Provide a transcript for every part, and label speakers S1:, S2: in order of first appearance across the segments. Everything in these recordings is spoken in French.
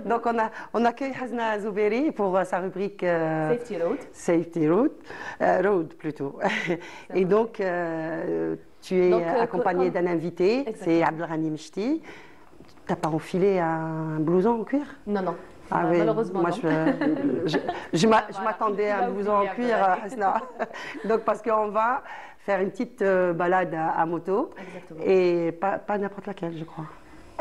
S1: Donc on accueille Hasna Zouberi pour sa rubrique
S2: Safety Road.
S1: Safety Road, Road plutôt. Et donc tu es
S2: Donc,
S1: accompagné d'un invité, c'est
S2: Exactement.
S1: Abdelghani Mechti. T'as pas enfilé un blouson en cuir?
S2: Non, non.
S1: Ah oui,
S2: Malheureusement,
S1: moi
S2: non.
S1: je m'attendais à un blouson en cuir, Hasna. Donc parce qu'on va faire une petite balade à moto
S2: Exactement.
S1: et pas n'importe laquelle, je crois.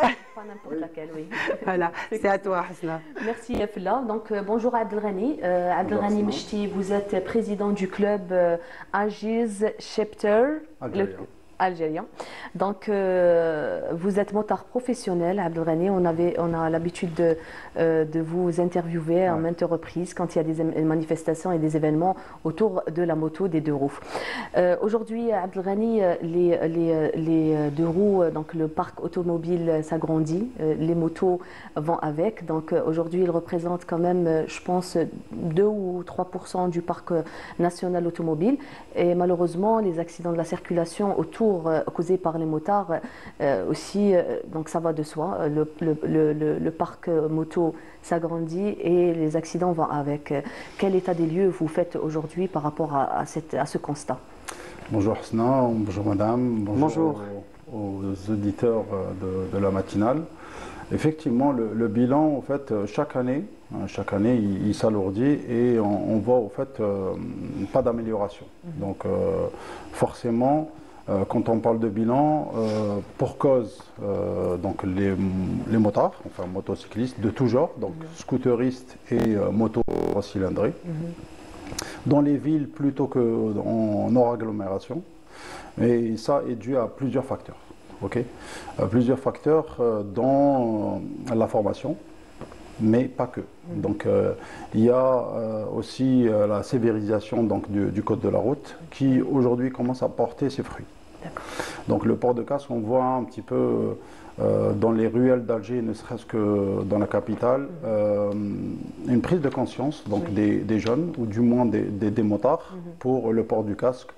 S2: Pas n'importe laquelle, oui.
S1: Voilà, c'est à toi, Hasna.
S2: Merci, Fella. Donc, bonjour Abdelghani. Abdelghani Mechti, vous êtes président du club Agiz Chapter.
S3: Algérien.
S2: Algérien. Donc, vous êtes motard professionnel, Abdelghani. On a l'habitude de vous interviewer à maintes reprises quand il y a des manifestations et des événements autour de la moto des deux roues. Aujourd'hui, Abdelghani, les deux roues, donc le parc automobile s'agrandit, les motos vont avec. Donc, aujourd'hui, ils représentent quand même, je pense, 2 ou 3% du parc national automobile. Et malheureusement, les accidents de la circulation autour causés par les motards aussi, donc ça va de soi. Le parc moto s'agrandit et les accidents vont avec. Quel état des lieux vous faites aujourd'hui par rapport à ce constat?
S3: Bonjour Hasna, bonjour madame,
S1: Bonjour.
S3: aux auditeurs de la matinale. Effectivement, le bilan, en fait, chaque année, il s'alourdit et on voit, en fait, pas d'amélioration. Donc, forcément, quand on parle de bilan, pour cause, donc les motards, enfin motocyclistes de tout genre, donc scooteristes et motos cylindrées, dans les villes plutôt qu'en hors agglomération. Et ça est dû à plusieurs facteurs. Okay, plusieurs facteurs dont la formation, mais pas que. Donc il y a aussi la sévérisation donc, du code de la route qui aujourd'hui commence à porter ses fruits. Donc le port de casque, on voit un petit peu dans les ruelles d'Alger, ne serait-ce que dans la capitale, une prise de conscience donc, des jeunes, ou du moins des motards, pour le port du casque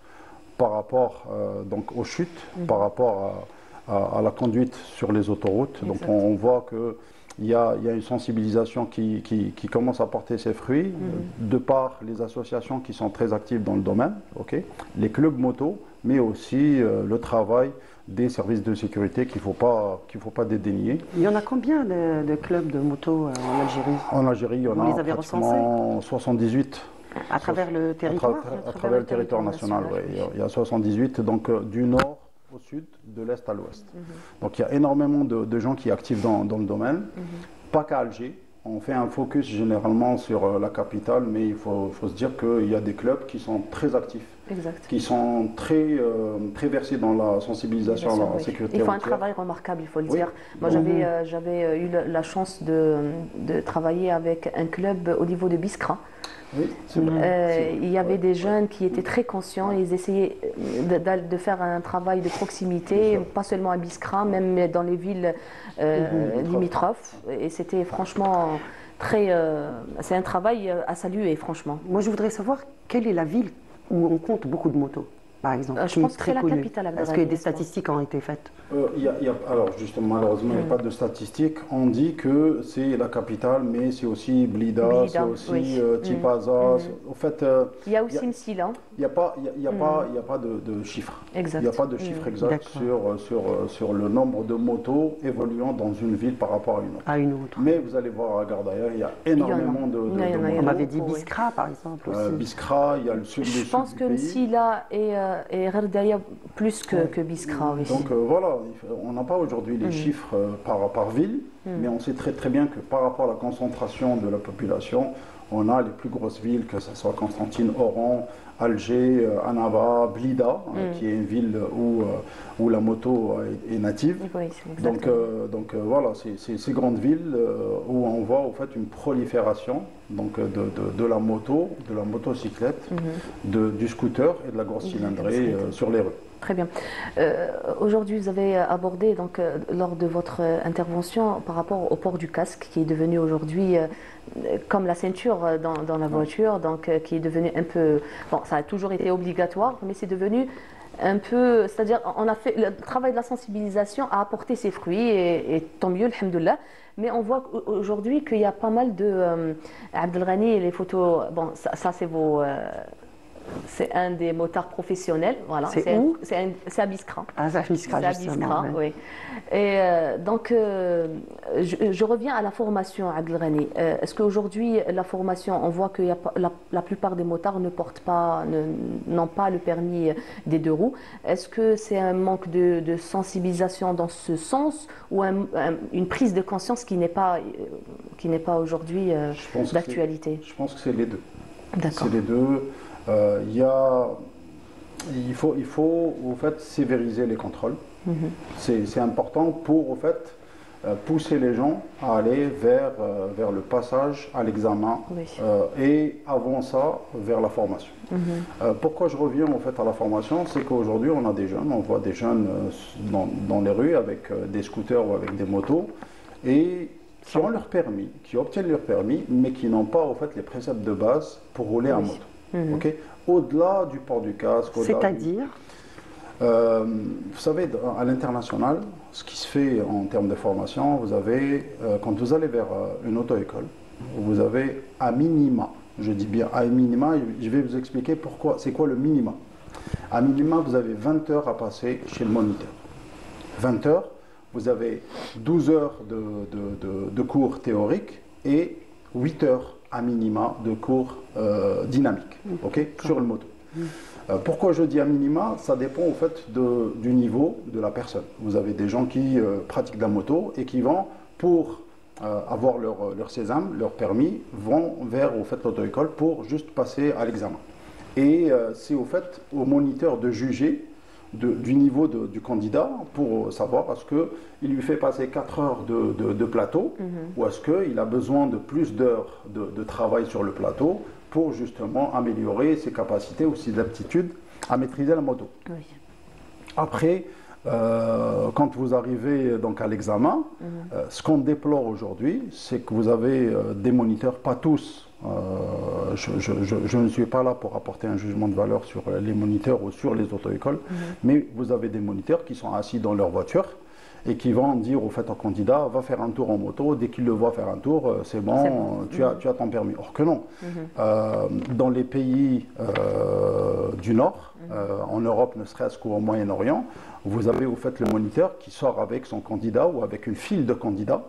S3: par rapport donc, aux chutes, par rapport à la conduite sur les autoroutes. Donc on voit qu'il y a une sensibilisation qui commence à porter ses fruits, de par les associations qui sont très actives dans le domaine, les clubs moto, mais aussi le travail des services de sécurité qu'il ne faut pas dédaigner.
S1: Il y en a combien de clubs de moto en Algérie?
S3: En Algérie, il y en
S1: Vous
S3: a
S1: les avez
S3: pratiquement 78.
S1: À travers le territoire?
S3: À travers le territoire national, oui. Il y a 78, donc du nord au sud, de l'est à l'ouest. Donc il y a énormément de gens qui sont actifs dans le domaine, pas qu'à Alger. On fait un focus généralement sur la capitale, mais il faut se dire qu'il y a des clubs qui sont très actifs, qui sont très versés dans la sensibilisation à la sécurité
S2: routière. Ils font un
S3: routière.
S2: Travail remarquable, il faut le dire. Moi, j'avais eu la chance de travailler avec un club au niveau de Biskra.
S3: Oui,
S2: il y avait des jeunes qui étaient très conscients, ils essayaient de faire un travail de proximité, pas seulement à Biskra, même dans les villes limitrophes. Et c'était franchement c'est un travail à saluer, franchement.
S1: Moi, je voudrais savoir quelle est la ville où on compte beaucoup de motos, par exemple.
S2: Je pense que c'est la capitale.
S1: Est-ce que des statistiques ont été faites?
S3: Alors justement, malheureusement, il n'y a pas de statistiques. On dit que c'est la capitale, mais c'est aussi Blida, c'est aussi Tipaza. En fait,
S2: il y a aussi Msila.
S3: Il n'y a pas de chiffres.
S2: Exact.
S3: Il n'y a pas de chiffre exact sur le nombre de motos évoluant dans une ville par rapport à une autre. Mais vous allez voir à Gardaïa, il y a énormément de motos.
S1: On m'avait dit Biskra, par exemple, aussi.
S3: Biskra, il y a le sud du pays.
S2: Je pense que Msila et Gardaïa plus que Biskra. Oui.
S3: Donc voilà, on n'a pas aujourd'hui les chiffres par ville, mais on sait très très bien que par rapport à la concentration de la population, on a les plus grosses villes, que ce soit Constantine, Oran, Alger, Annaba, Blida, qui est une ville où la moto est native.
S2: Oui,
S3: donc voilà, c'est ces grandes villes où on voit en fait une prolifération donc, de la moto, de la motocyclette, du scooter et de la grosse cylindrée sur les rues.
S2: Très bien. Aujourd'hui, vous avez abordé donc, lors de votre intervention par rapport au port du casque qui est devenu aujourd'hui comme la ceinture dans la voiture, donc qui est devenu un peu... Bon, ça a toujours été obligatoire, mais c'est devenu un peu, c'est-à-dire on a fait le travail de la sensibilisation a apporté ses fruits et tant mieux, alhamdoulilah. Mais on voit aujourd'hui qu'il y a pas mal de Abdelghani et les photos. Bon, ça c'est vos. C'est un des motards professionnels, voilà.
S1: C'est où?
S2: C'est à Biskra.
S1: Ah, c'est à Biskra,
S2: C'est à
S1: justement.
S2: Biskra,
S1: Ouais.
S2: oui. Et donc, je reviens à la formation, Abdelghani. Est-ce qu'aujourd'hui, la formation, on voit que la plupart des motards ne portent pas, n'ont pas le permis des deux roues. Est-ce que c'est un manque de sensibilisation dans ce sens ou une prise de conscience qui n'est pas aujourd'hui d'actualité?
S3: Je pense que c'est les deux.
S2: D'accord.
S3: C'est les deux. Il faut au fait sévériser les contrôles. C'est important pour au fait pousser les gens à aller vers le passage à l'examen
S2: Oui.
S3: Et avant ça vers la formation. Pourquoi je reviens au fait à la formation, c'est qu'aujourd'hui on a des jeunes, on voit des jeunes dans les rues avec des scooters ou avec des motos et qui ont leur permis, qui obtiennent leur permis, mais qui n'ont pas au fait les préceptes de base pour rouler en moto. Okay. Au-delà du port du casque,
S1: c'est-à-dire
S3: vous savez, à l'international, ce qui se fait en termes de formation, vous avez, quand vous allez vers une auto-école, vous avez à minima, je dis bien à minima, je vais vous expliquer pourquoi, c'est quoi le minima. À minima, vous avez 20 heures à passer chez le moniteur. 20 heures, vous avez 12 heures de cours théoriques et 8 heures à minima de cours dynamiques, sur le moto. Pourquoi je dis à minima? Ça dépend au fait du niveau de la personne. Vous avez des gens qui pratiquent la moto et qui vont, pour avoir leur sésame, leur permis, vont vers au fait l'auto-école pour juste passer à l'examen. Et c'est au fait au moniteur de juger du niveau du candidat pour savoir est-ce qu'il lui fait passer 4 heures de plateau ou est-ce qu'il a besoin de plus d'heures de travail sur le plateau pour justement améliorer ses capacités ou ses aptitudes à maîtriser la moto.
S2: Oui.
S3: Après, quand vous arrivez donc à l'examen, ce qu'on déplore aujourd'hui, c'est que vous avez des moniteurs, pas tous. Je ne suis pas là pour apporter un jugement de valeur sur les moniteurs ou sur les auto-écoles, mais vous avez des moniteurs qui sont assis dans leur voiture et qui vont dire au fait au candidat va faire un tour en moto, dès qu'il le voit faire un tour, c'est bon, tu as ton permis. Or que non. Dans les pays du Nord, en Europe, ne serait-ce qu'au Moyen-Orient, vous avez au fait le moniteur qui sort avec son candidat ou avec une file de candidats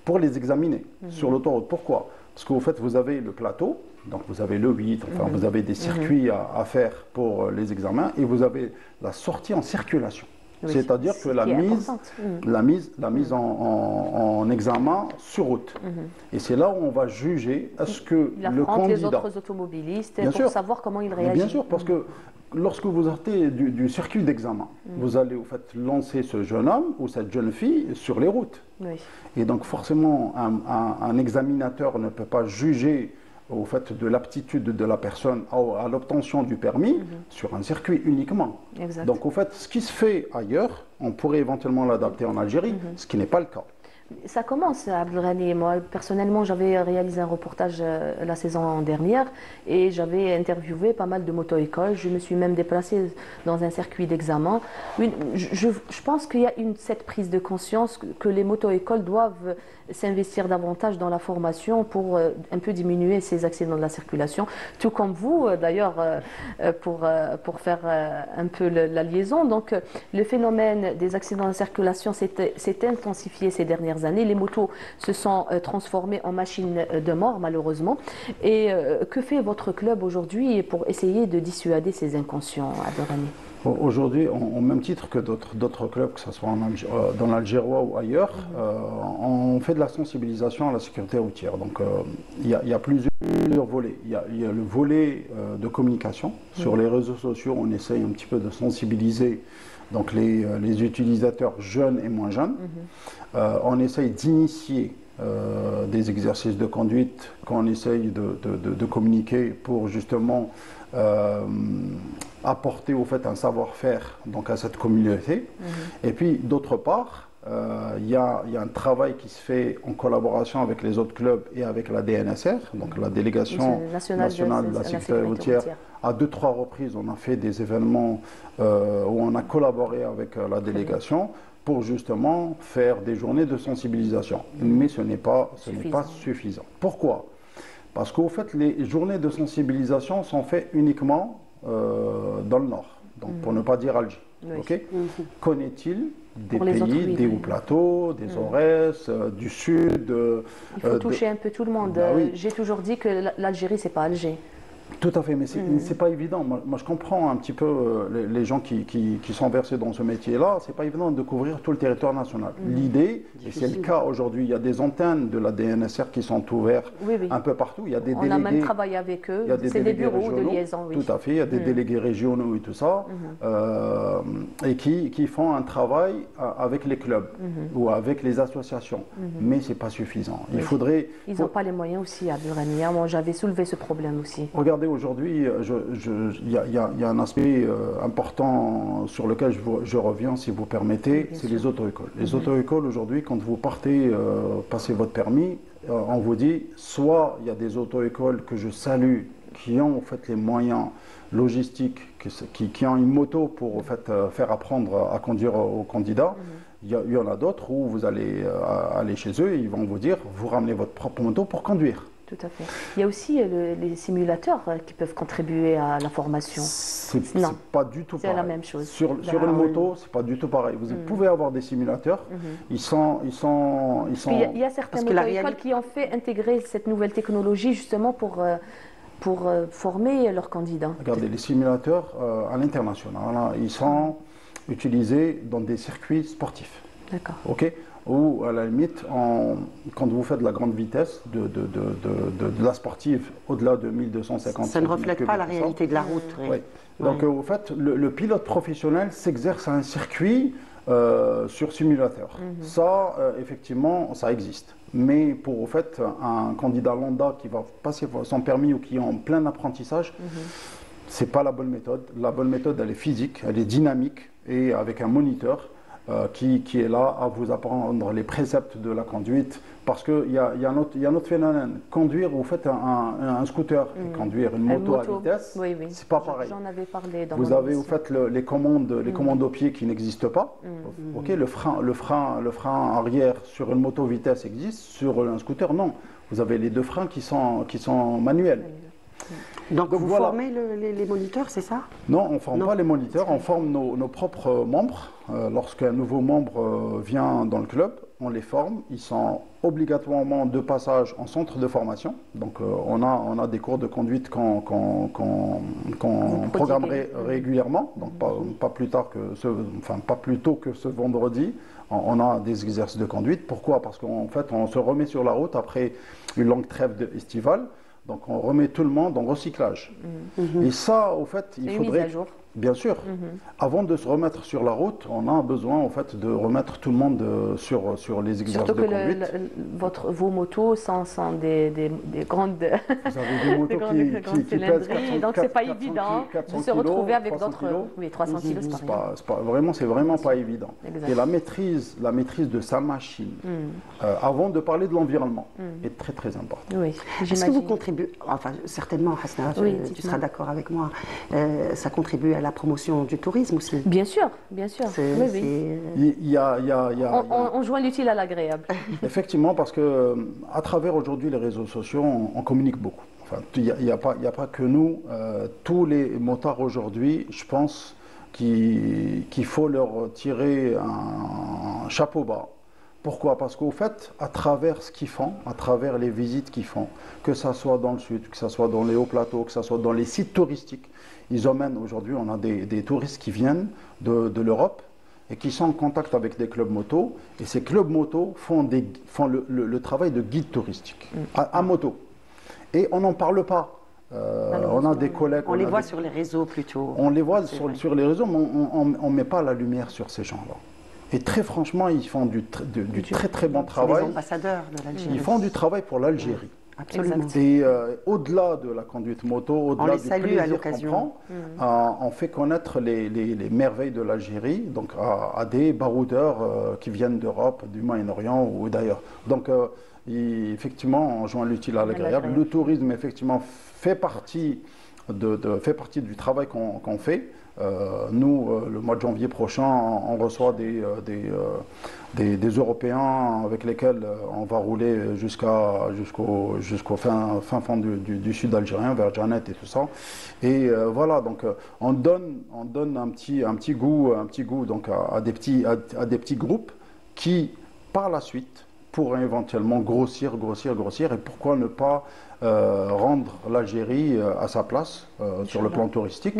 S3: pour les examiner sur l'autoroute. Pourquoi? Parce qu'au fait, vous avez le plateau, donc vous avez le 8, enfin vous avez des circuits à faire pour les examens et vous avez la sortie en circulation. Oui, c'est-à-dire que la mise en examen sur route. Et c'est là où on va juger est-ce que le candidat...
S2: les autres automobilistes pour savoir comment ils réagissent.
S3: Bien sûr, parce que lorsque vous sortez du circuit d'examen, vous allez au fait lancer ce jeune homme ou cette jeune fille sur les routes. Et donc forcément, un examinateur ne peut pas juger au fait de l'aptitude de la personne à l'obtention du permis sur un circuit uniquement.
S2: Exact.
S3: Donc au fait, ce qui se fait ailleurs, on pourrait éventuellement l'adapter en Algérie, ce qui n'est pas le cas.
S2: Ça commence, Abdelghani. Moi, personnellement, j'avais réalisé un reportage la saison dernière et j'avais interviewé pas mal de moto-écoles. Je me suis même déplacée dans un circuit d'examen. Je pense qu'il y a cette prise de conscience que les moto-écoles doivent s'investir davantage dans la formation pour un peu diminuer ces accidents de la circulation. Tout comme vous, d'ailleurs, pour faire un peu la liaison. Donc, le phénomène des accidents de la circulation s'est intensifié ces dernières années. Les motos se sont transformées en machines de mort, malheureusement. Et que fait votre club aujourd'hui pour essayer de dissuader ces inconscients, Abdelghani?
S3: Aujourd'hui, au même titre que d'autres clubs, que ce soit dans l'Algérois ou ailleurs, on fait de la sensibilisation à la sécurité routière. Donc, il y a plusieurs volets. Il y a le volet de communication. Sur les réseaux sociaux, on essaye un petit peu de sensibiliser donc les utilisateurs jeunes et moins jeunes. On essaye d'initier des exercices de conduite qu'on essaye de communiquer pour justement apporter au fait un savoir-faire donc à cette communauté. Et puis d'autre part, il y a un travail qui se fait en collaboration avec les autres clubs et avec la DNSR, donc la délégation nationale de la sécurité routière. À 2-3 reprises, on a fait des événements où on a collaboré avec la délégation pour justement faire des journées de sensibilisation. Mais ce n'est pas suffisant. Pourquoi? Parce qu'au fait, les journées de sensibilisation sont faites uniquement dans le nord, donc pour ne pas dire Alger.
S2: Oui.
S3: Okay? Connaît-il des pays, des hauts plateaux, des Aurès, du sud?
S2: Il faut toucher un peu tout le monde.
S3: Oui.
S2: J'ai toujours dit que l'Algérie, c'est pas Alger.
S3: Tout à fait, mais c'est pas évident. Moi, je comprends un petit peu les gens qui sont versés dans ce métier-là. C'est pas évident de couvrir tout le territoire national. L'idée, et c'est le cas aujourd'hui, il y a des antennes de la DNSR qui sont ouvertes un peu partout. Il y a des délégués.
S2: On a même travaillé avec eux. C'est des bureaux régionaux, de liaison. Oui.
S3: Tout à fait. Il y a des délégués régionaux et tout ça, et qui font un travail avec les clubs ou avec les associations. Mais c'est pas suffisant. Il faudrait.
S2: Ils n'ont pas les moyens aussi à Burania. Moi, j'avais soulevé ce problème aussi.
S3: Regardez, aujourd'hui, il y a un aspect important sur lequel je reviens, si vous permettez, c'est les auto-écoles. Les auto-écoles, aujourd'hui, quand vous partez passer votre permis, on vous dit, soit il y a des auto-écoles que je salue, qui ont en fait les moyens logistiques, qui ont une moto pour en fait, faire apprendre à conduire aux candidats. Il y en a d'autres où vous allez aller chez eux et ils vont vous dire, vous ramenez votre propre moto pour conduire.
S2: Tout à fait. Il y a aussi les simulateurs qui peuvent contribuer à la formation.
S3: C'est pas du tout pareil.
S2: C'est la même chose.
S3: Sur une moto, c'est pas du tout pareil. Vous pouvez avoir des simulateurs. Il
S2: y a certaines auto-écoles qui ont fait intégrer cette nouvelle technologie justement pour former leurs candidats.
S3: Regardez, les simulateurs à l'international, ils sont utilisés dans des circuits sportifs.
S2: D'accord.
S3: Ok. Ou à la limite, quand vous faites de la grande vitesse, de la sportive au-delà de 1250.
S1: Ça ne reflète pas la réalité de la route.
S3: Oui. Donc, au fait, le pilote professionnel s'exerce à un circuit sur simulateur. Ça, effectivement, ça existe. Mais pour, au fait, un candidat lambda qui va passer son permis ou qui est en plein apprentissage, c'est pas la bonne méthode. La bonne méthode, elle est physique, elle est dynamique et avec un moniteur. Qui est là à vous apprendre les préceptes de la conduite, parce qu'il y a un autre phénomène. Conduire, vous faites un scooter, et conduire une moto à vitesse, c'est pas pareil.
S2: J'en avais parlé dans
S3: vous avez, vous faites les commandes au pied qui n'existent pas. Ok, le frein arrière sur une moto vitesse existe, sur un scooter non. Vous avez les deux freins qui sont manuels.
S1: Donc vous formez les moniteurs, c'est ça?
S3: Non, on ne forme pas les moniteurs, on forme nos propres membres. Lorsqu'un nouveau membre vient dans le club, on les forme. Ils sont obligatoirement de passage en centre de formation. Donc on a des cours de conduite qu'on programme régulièrement, donc pas plus tôt que ce vendredi. On a des exercices de conduite. Pourquoi? Parce qu'en fait, on se remet sur la route après une longue trêve estivale. Donc on remet tout le monde en recyclage. Et ça, au fait, il faudrait... Mise à jour. Bien sûr. Avant de se remettre sur la route, on a besoin, en fait, de remettre tout le monde sur les exercices de conduite.
S2: Surtout que vos motos sont des grandes...
S3: Vous avez des motos qui pèsent 400,
S2: donc c'est pas évident de se retrouver avec d'autres...
S3: Oui,
S2: 300 kilos,
S3: c'est vraiment pas évident. Et la maîtrise de sa machine, avant de parler de l'environnement, est très très importante.
S2: Oui,
S1: est-ce que vous contribuez, enfin certainement, Hasna, tu seras d'accord avec moi, ça contribue à la promotion du tourisme aussi.
S2: Bien sûr, bien sûr. On joint l'utile à l'agréable.
S3: Effectivement, parce que à travers aujourd'hui les réseaux sociaux, on communique beaucoup. Enfin, il n'y a pas que nous. Tous les motards aujourd'hui, je pense qu'il faut leur tirer un chapeau bas. Pourquoi? Parce qu'au fait, à travers ce qu'ils font, à travers les visites qu'ils font, que ce soit dans le sud, que ce soit dans les hauts plateaux, que ce soit dans les sites touristiques, ils emmènent aujourd'hui, on a des touristes qui viennent de l'Europe et qui sont en contact avec des clubs moto. Et ces clubs moto font le travail de guide touristique à moto. Et on n'en parle pas. On a des collègues.
S1: On les voit sur les réseaux plutôt.
S3: On les voit sur les réseaux, mais on ne met pas la lumière sur ces gens-là. Et très franchement, ils font du très très bon travail.
S1: Les ambassadeurs de l'Algérie.
S3: Ils font du travail pour l'Algérie.
S1: Absolument.
S3: Et au-delà de la conduite moto, au-delà du plaisir qu'on prend, on fait connaître les merveilles de l'Algérie donc à des baroudeurs qui viennent d'Europe, du Moyen-Orient ou d'ailleurs. Donc effectivement, on joint l'utile à l'agréable. Le tourisme, effectivement, fait partie du travail qu'on fait. Nous, le mois de janvier prochain, on reçoit des Européens avec lesquels on va rouler jusqu'au fin fond du sud algérien, vers Janet et tout ça. Et voilà, donc on donne un petit goût donc à des petits groupes qui, par la suite, pourraient éventuellement grossir, et pourquoi ne pas rendre l'Algérie à sa place sur le plan touristique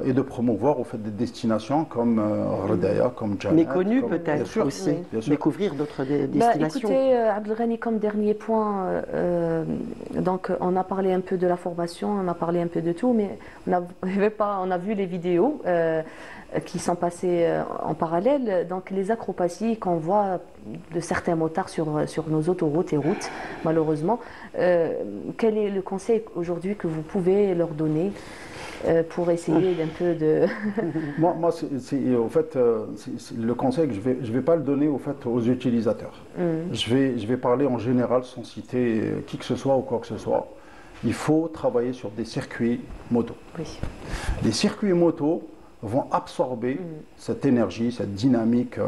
S3: et de promouvoir au fait des destinations comme Rdaya, comme Janet.
S1: Méconnues peut-être aussi, découvrir d'autres destinations.
S2: Écoutez, Abdelghani, comme dernier point, donc on a parlé un peu de la formation, on a parlé un peu de tout, mais on a vu les vidéos qui sont passées en parallèle, donc les acrobaties qu'on voit de certains motards sur nos autoroutes et routes, malheureusement. Quel est le conseil aujourd'hui que vous pouvez leur donner pour essayer d'un peu de...
S3: Moi au fait, le conseil que je vais pas le donner au fait aux utilisateurs. Je vais parler en général sans citer qui que ce soit ou quoi que ce soit. Il faut travailler sur des circuits moto.
S2: Oui.
S3: Les circuits moto vont absorber cette énergie, cette dynamique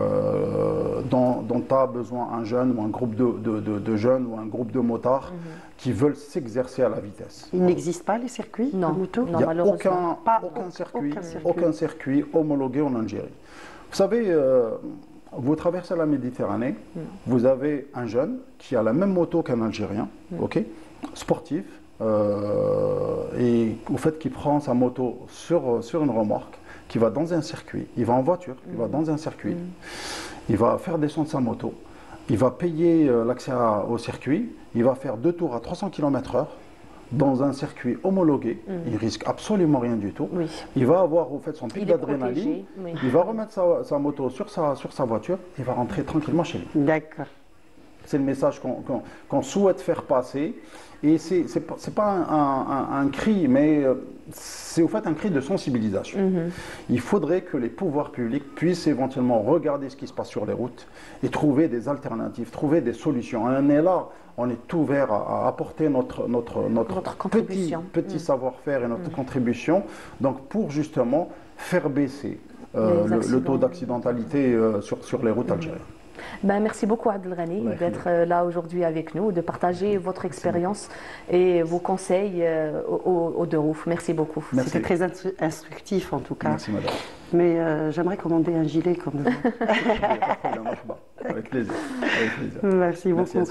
S3: dont a besoin un jeune ou un groupe de jeunes ou un groupe de motards qui veulent s'exercer à la vitesse.
S1: Il n'existe pas les circuits de moto?
S3: Il n'y a aucun circuit homologué en Algérie. Vous savez, vous traversez la Méditerranée, vous avez un jeune qui a la même moto qu'un Algérien, sportif, et au fait qu'il prend sa moto sur une remorque, qui va dans un circuit, il va en voiture, il va dans un circuit, il va faire descendre sa moto, il va payer l'accès au circuit, il va faire 2 tours à 300 km/h dans un circuit homologué, il risque absolument rien du tout, il va avoir au fait son pic d'adrénaline, il va remettre sa moto sur sa voiture, il va rentrer tranquillement chez lui.
S1: D'accord.
S3: C'est le message qu'on souhaite faire passer. Et c'est pas un cri, mais c'est au fait un cri de sensibilisation. Il faudrait que les pouvoirs publics puissent éventuellement regarder ce qui se passe sur les routes et trouver des alternatives, trouver des solutions. On est là, on est ouvert à apporter notre petit savoir-faire et notre contribution, donc pour justement faire baisser le taux d'accidentalité sur les routes algériennes.
S2: Merci beaucoup Abdelghani d'être là aujourd'hui avec nous, de partager votre expérience et vos conseils aux deux roues. Merci beaucoup.
S1: C'était très instructif en tout cas.
S3: Merci madame.
S1: Mais j'aimerais commander un gilet comme vous.
S3: Avec plaisir.
S1: Merci beaucoup.